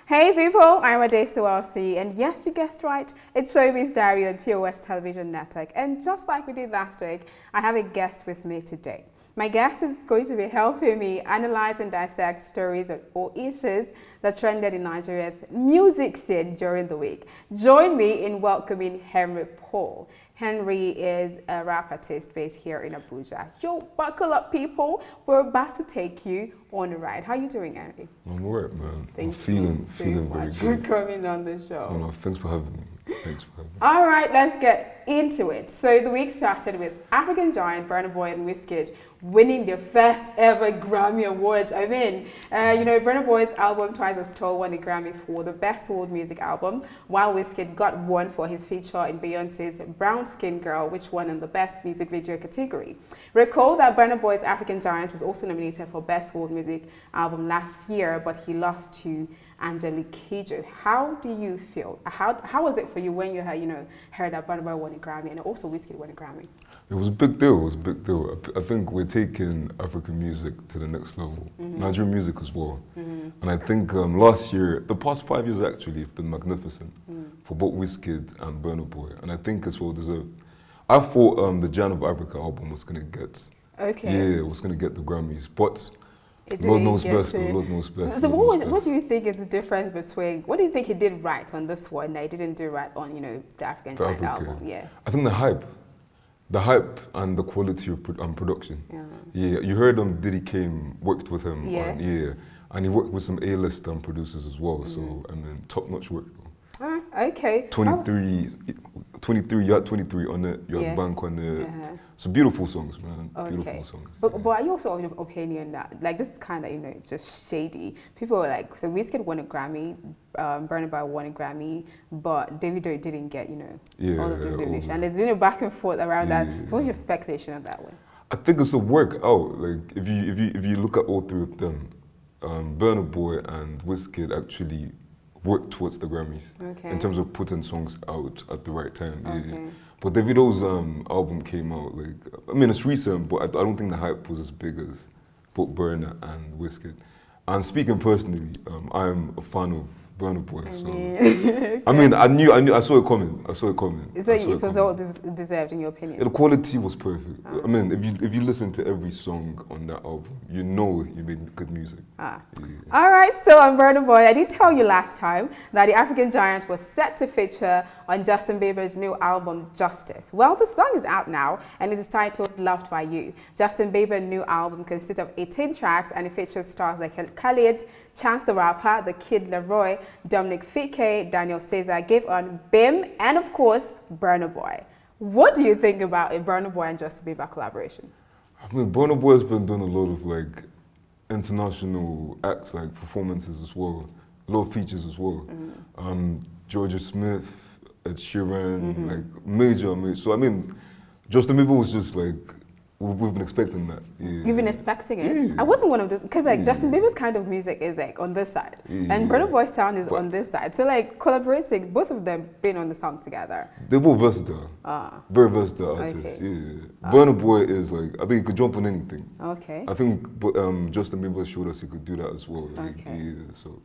Hey people, I'm Ade Sewelsi, and yes, you guessed right, it's Biz Diary on TOS Television Network. And just like we did last week, I have a guest with me today. My guest is going to be helping me analyze and dissect stories or issues that trended in Nigeria's music scene during the week. Join me in welcoming Henry Paul. Henry is a rap artist based here in Abuja. Yo, buckle up, people. We're about to take you on a ride. How are you doing, Henry? I'm alright, man. Thank feeling very much for good. coming on the show. No, thanks for having me. Thanks for having me. All right, let's get into it. So the week started with African giant Burna Boy and Wizkid winning their first ever Grammy Awards. I mean, Burna Boy's album Twice as Tall won the Grammy for the Best World Music Album, while Wizkid got one for his feature in Beyonce's Brown Skin Girl, which won in the Best Music Video category. Recall that Burna Boy's African Giant was also nominated for Best World Music Album last year, but he lost to Angelique Kidjo. How do you feel? How was it for you when you heard that Burna Boy won a Grammy and also Wizkid won a Grammy? It was a big deal. It was a big deal. I think we're taking African music to the next level. Nigerian music as well. And I think last year, the past 5 years actually have been magnificent for both Wizkid and Burna Boy. And I think it's well deserved. I thought the Giant of Africa album was going to get, it was going to get the Grammys, but Lord knows best. Lord knows best. So what do you think is the difference between, what do you think he did right on this one that he didn't do right on, the African Giant album? Yeah. I think the hype and the quality of production. Yeah, you heard Diddy worked with him. And he worked with some A-list producers as well. So, I mean, top-notch work. Okay. 23, you had 23 on it, you had Bank on it. So beautiful songs, man. Beautiful songs. But are you also of the opinion that, this is kind of, just shady? People were like, so Wizkid won a Grammy, Burna Boy won a Grammy, but Davido didn't get, all of this recognition. And there's been a back and forth around that. So what's your speculation on that one? I think it's a workout. Like, if you look at all three of them, Burna Boy and Wizkid actually work towards the Grammys in terms of putting songs out at the right time. But Davido's album came out it's recent, but I don't think the hype was as big as both Burna and Wizkid. And speaking personally, I'm a fan of Burna Boy. I saw it coming. So it was all deserved in your opinion? The quality was perfect. I mean, if you listen to every song on that album, you know he made good music. All right, still on Burna Boy, I did tell you last time that the African Giant was set to feature on Justin Bieber's new album, Justice. Well, the song is out now and it is titled Loved by You. Justin Bieber's new album consists of 18 tracks and it features stars like Khalid, Chance the Rapper, The Kid Leroy, Dominic Fike, Daniel Caesar, Give On, Bim, and of course, Burna Boy. What do you think about a Burna Boy and Justin Bieber collaboration? I mean, Burna Boy has been doing a lot of international acts, performances as well, a lot of features as well. Georgia Smith, Ed Sheeran, major. So I mean, Justin Bieber was just we've been expecting that. You've been expecting it? I wasn't one of those, because Justin Bieber's kind of music is on this side, and Burna Boy's sound is on this side. So collaborating, both of them being on the song together. They're both versatile. Very versatile artists. Burna Boy is I think he could jump on anything. I think Justin Bieber showed us he could do that as well.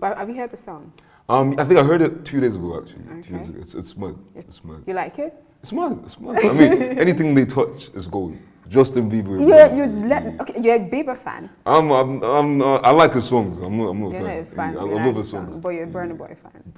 But have you heard the song? I think I heard it 2 days ago actually. 2 days ago. It's mad. It's mad. You like it? It's mad. It's mad. I mean, anything they touch is gold. Justin Bieber. You're a Bieber fan. I like his songs. I'm not a fan. I love his songs. But you're a Burna Boy fan.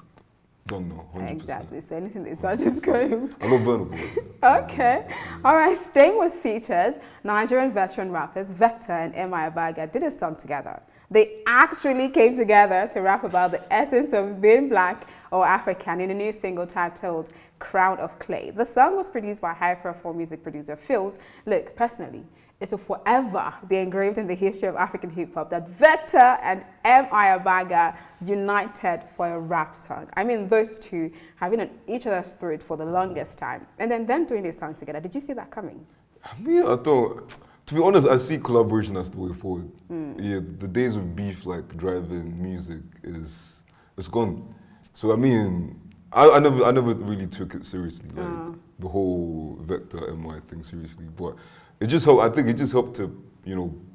Don't know. 100%. Exactly. So anything they touch is going. I love Burna Boy. Okay. All right. Staying with features, Nigerian veteran rappers Vector and M.I. Abaga did a song together. They actually came together to rap about the essence of being black or African in a new single titled Crown of Clay. The song was produced by high-profile music producer Phils. Look, personally, it will forever be engraved in the history of African hip-hop that Vector and M.I. Abaga united for a rap song. I mean, those two have been on each other's throat for the longest time. And then them doing this song together, did you see that coming? I mean, I thought... To be honest, I see collaboration as the way forward. The days of beef driving music it's gone. So I mean, I never really took it seriously, the whole Vector MI thing seriously. But it just helped. I think it just helped to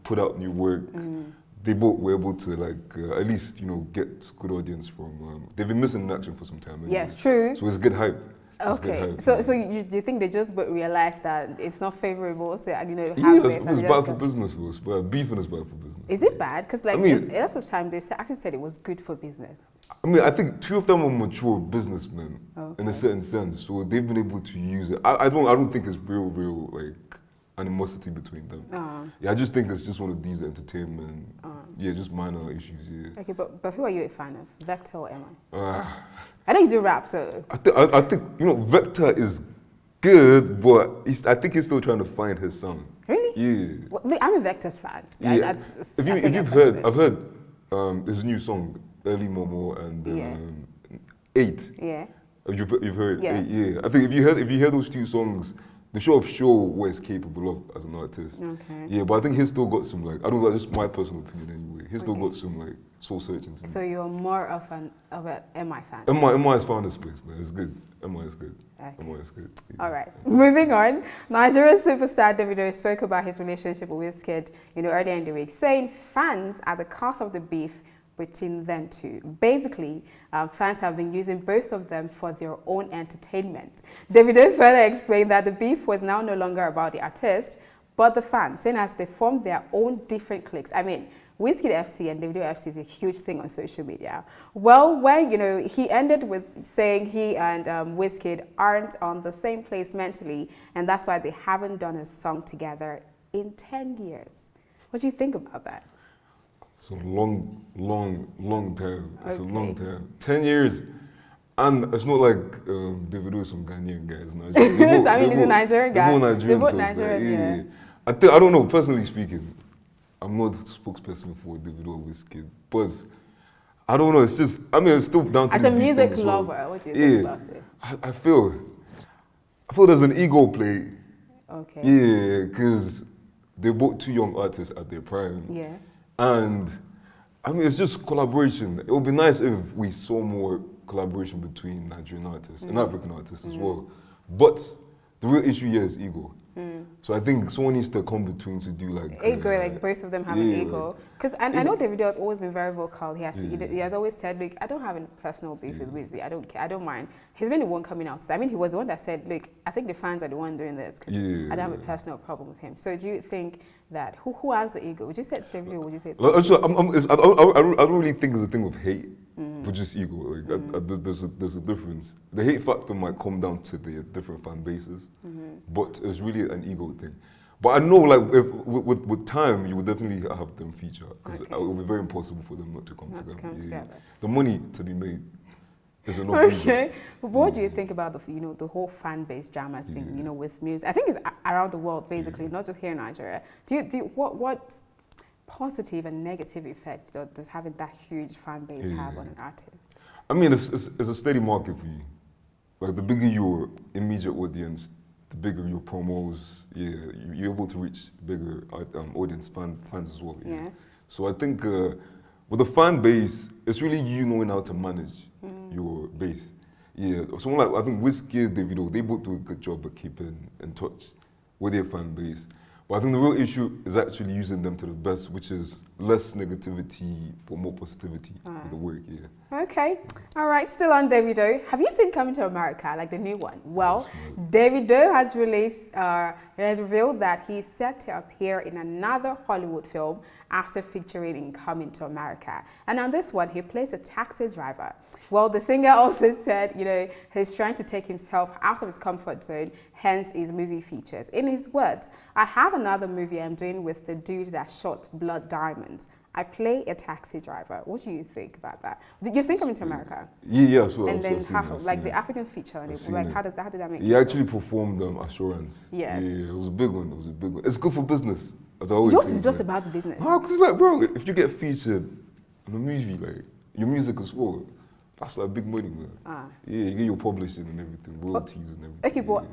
put out new work, they both were able to like at least get good audience from. They've been missing in action for some time. Anyway. Yes, true. So it's good hype. Okay, so you think they just realized that it's not favorable to have it's bad for business though. It's bad. Beefing is bad for business. Is it bad? Because like lots of times they actually said it was good for business. I mean, I think two of them are mature businessmen in a certain sense, so they've been able to use it. I don't think it's real like animosity between them. Yeah, I just think it's just one of these entertainment. Yeah, just minor issues. Yeah. Okay, but who are you a fan of, Vector or MI? I know you do rap, so I think Vector is good, but I think he's still trying to find his sound. Really? Yeah. Well, I'm a Vector's fan. Yeah. If you've heard, I've heard his new song, Early Momo and 8. Yeah. You've heard Yes. 8. Yeah. I think if you hear those two songs, they sort of show what he's capable of as an artist. Okay. Yeah, but I think he's still got some like, I don't know, that's just my personal opinion anyway. He's still got some like soul searching. So you're more of an MI fan? MI has found a space, man. It's good. MI is good. Okay. MI is good. Yeah. All right. Moving on. Nigerian superstar Davido spoke about his relationship with Wizkid, earlier in the week, saying fans are the cause of the beef between them two. Basically, fans have been using both of them for their own entertainment. Davido further explained that the beef was now no longer about the artist, but the fans, saying as they formed their own different cliques. I mean, Wizkid FC and Davido FC is a huge thing on social media. Well, when, he ended with saying he and Wizkid aren't on the same place mentally, and that's why they haven't done a song together in 10 years. What do you think about that? It's a long time. It's a long time. 10 years. And it's not like Davido is some Ghanaian guys. He's a Nigerian guy. They're both Nigerian, yeah. I don't know, personally speaking, I'm not a spokesperson for Davido or Wizkid, but I don't know, it's just, it's still down to as a music lover, what do you think about it? I feel there's an ego play. Okay. Yeah, because they're both two young artists at their prime. Yeah. And it's just collaboration. It would be nice if we saw more collaboration between Nigerian artists and African artists as well. But the real issue here is ego. So I think someone needs to come between to do like ego, like both of them have an ego. Because I know Davido has always been very vocal. He has always said, look, I don't have a personal beef with Wizzy. I don't mind. He's been the one coming out. I mean, he was the one that said, look, I think the fans are the one doing this because I don't have a personal problem with him. So do you think that who has the ego? Would you say it's Davido or would you say it's I don't really think it's a thing of hate, but just ego. Like there's a difference. The hate factor might come down to the different fan bases, but it's really an ego thing. But I know, like, with time, you would definitely have them feature because it would be very impossible for them not to come together. The money to be made is enough. Okay, but what do you think about the whole fan base drama thing? With music, I think it's around the world basically, not just here in Nigeria. What positive and negative effects does having that huge fan base have on an artist? I mean, it's a steady market for you. Like the bigger your immediate audience, the bigger your promos, you're able to reach bigger audience, fans as well. Yeah. So I think with the fan base, it's really you knowing how to manage your base. Yeah. Someone like, I think Wizkid, Davido, they both do a good job at keeping in touch with their fan base. But I think the real issue is actually using them to the best, which is less negativity but more positivity in the work. Yeah. Okay. All right. Still on Davido. Have you seen Coming to America, like the new one? Well, Davido has revealed that he's set to appear in another Hollywood film after featuring in Coming to America. And on this one, he plays a taxi driver. Well, the singer also said, he's trying to take himself out of his comfort zone, hence his movie features. In his words, I have another movie I'm doing with the dude that shot Blood Diamonds. I play a taxi driver. What do you think about that? You've seen Coming to America? Yeah, as well. And then the African feature on it, like how did that make you feel? He actually performed Assurance. Yes. Yeah, it was a big one. It's good for business, as I always say. Yours is just about the business. Because like, bro, if you get featured in a movie, like, your music as well, that's like big money, man. Yeah, you get your publishing and everything, royalties and everything. Okay, but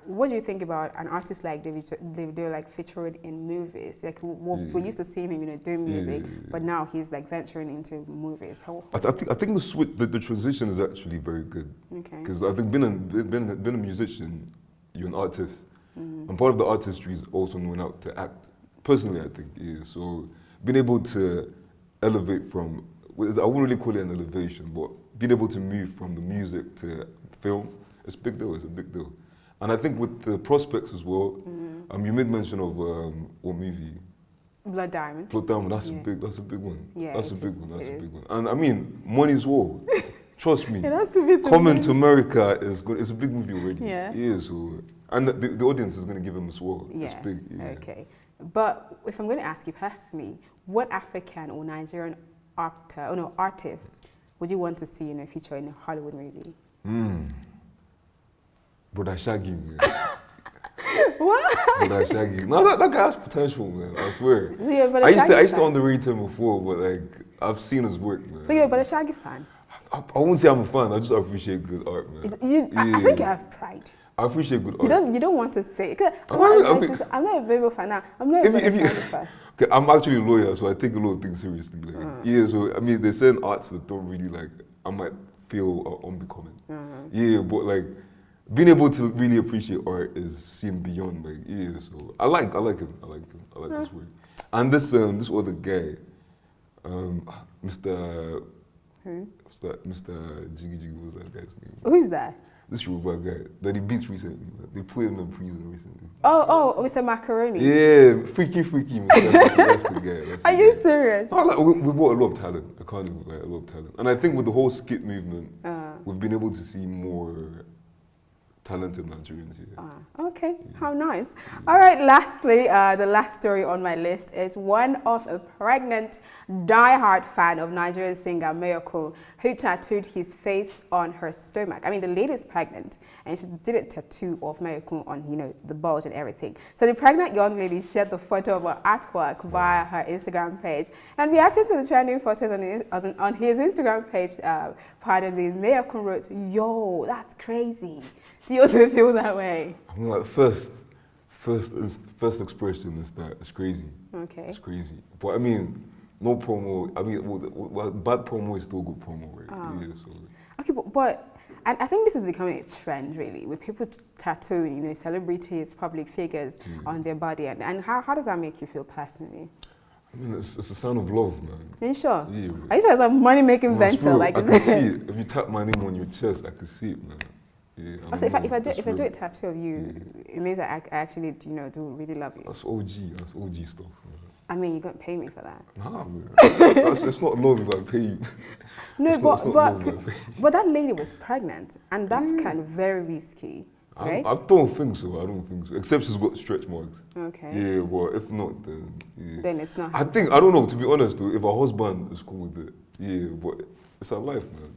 what do you think about an artist like Davido like featured in movies? Like we used to see him, doing music, but now he's like venturing into movies. I think the switch, the transition is actually very good. Okay. Because I think being a musician, you're an artist, and part of the artistry is also knowing how to act. Personally, I think, yeah. So being able to elevate from, I wouldn't really call it an elevation, but being able to move from the music to film, it's a big deal, it's a big deal. And I think with the prospects as well, you made mention of what movie? Blood Diamond. Blood Diamond, that's a big one. Yeah, that's a big one. And I mean, money's war. Trust me. It has to be Coming to America is good. It's a big movie already. Yeah. Yeah, so, and the audience is going to give them as well. Yes. It's big. Yeah. Okay. But if I'm going to ask you personally, what African or Nigerian artist would you want to see in a feature in a Hollywood movie? Brother Shaggy, man. What? Brother Shaggy. No, that guy has potential, man. I swear. So you're a Brother I Shaggy used to fan? underrate him before, but like I've seen his work, man. So you're a Brother Shaggy fan? I won't say I'm a fan. I just appreciate good art, man. I think you have pride. I appreciate good art. You don't want to say. Cause I'm not a Bieber fan now. I'm not a Brother fan. Okay, I'm actually a lawyer, so I take a lot of things seriously. Like, yeah, so I mean, there's certain arts that don't really like. I might feel unbecoming. Yeah, but like being able to really appreciate art is seeing beyond. Like, yeah, so I like him. I like his work. And this other guy, Mr. Who? Mr. Jiggy Jiggy, what was that guy's name? Who's that? This Yoruba guy that he beat recently. Man. They put him in prison recently. Oh, Mr. Macaroni. Yeah, freaky, man. That's the guy. Are you serious? Oh, like, we've got a lot of talent. I can't even a lot of talent. And I think with the whole skit movement, we've been able to see more talented Nigerians here. Okay, how nice. All right, lastly, the last story on my list is one of a pregnant, die-hard fan of Nigerian singer Mayoko, who tattooed his face on her stomach. I mean, the lady is pregnant, and she did a tattoo of Mayoko on, the bulge and everything. So the pregnant young lady shared the photo of her artwork via her Instagram page, and reacting to the trending photos on his Instagram page, Mayoko wrote, "Yo, that's crazy." Do you also feel that way? I mean, like first expression is that it's crazy. Okay. It's crazy. But I mean, no promo. I mean, well, bad promo is still good promo, right? Yeah, so. Okay, but and I think this is becoming a trend, really, with people tattooing, celebrities, public figures on their body. And how does that make you feel personally? I mean, it's a sign of love, man. Are you sure? Yeah. Are you sure it's a money-making venture? I can see it. If you tap my name on your chest, I can see it, man. Yeah, so if I do a tattoo of you, it means that I actually do really love you. That's OG stuff. Man. I mean, you're gonna pay me for that. Nah, man. It's not love if I pay you. No, but that lady was pregnant, and that's kind of very risky, right? I don't think so. Except she's got stretch marks. Okay. Yeah, but if not, then yeah. Then it's not. I don't know. To be honest, though, if her husband is cool with it, yeah, but it's her life, man.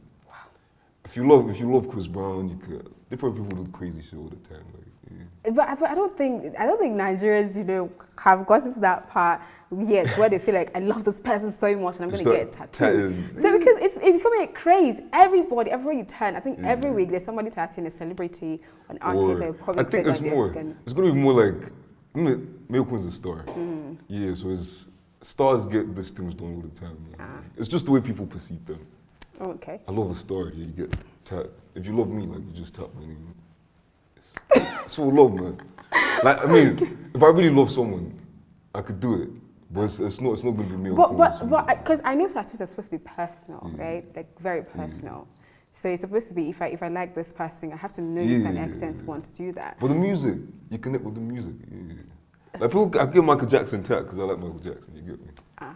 If you love Chris Brown, you could. Different people do crazy shit all the time. Like, yeah. But I don't think Nigerians, have gotten to that part yet where they feel like I love this person so much and I'm going to get a tattoo. So because it's becoming a craze. Everywhere you turn, I think every week there's somebody tattooing a celebrity, an artist, or probably. I think it's more. It's going to be more like Mayoko is a star. Yeah, so stars get these things done all the time. It's just the way people perceive them. Okay. I love a star. Yeah, you get tapped. If you love me, like you just tap my name. It's all love, man. Like I mean, if I really love someone, I could do it. But it's not going to be me. But because I know tattoos are supposed to be personal, right? Like very personal. So it's supposed to be if I like this person, I have to know you to an extent to want to do that. But the music, you connect with the music. Yeah. Like people, I get Michael Jackson tattooed because I like Michael Jackson. You get me?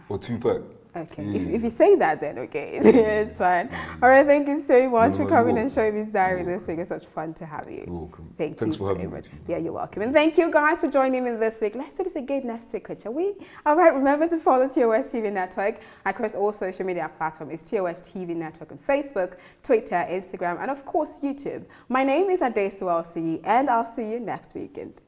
Or Tupac. Okay, if you say that, then okay, it's fine. All right, thank you so much for coming and showing Biz Diary this week. It's such fun to have you. You're welcome. Thanks for having me. Yeah, you're welcome. And thank you guys for joining me this week. Let's do this again next week, shall we? All right, remember to follow TOS TV Network across all social media platforms. It's TOS TV Network on Facebook, Twitter, Instagram, and of course, YouTube. My name is Adesu Alci, and I'll see you next weekend.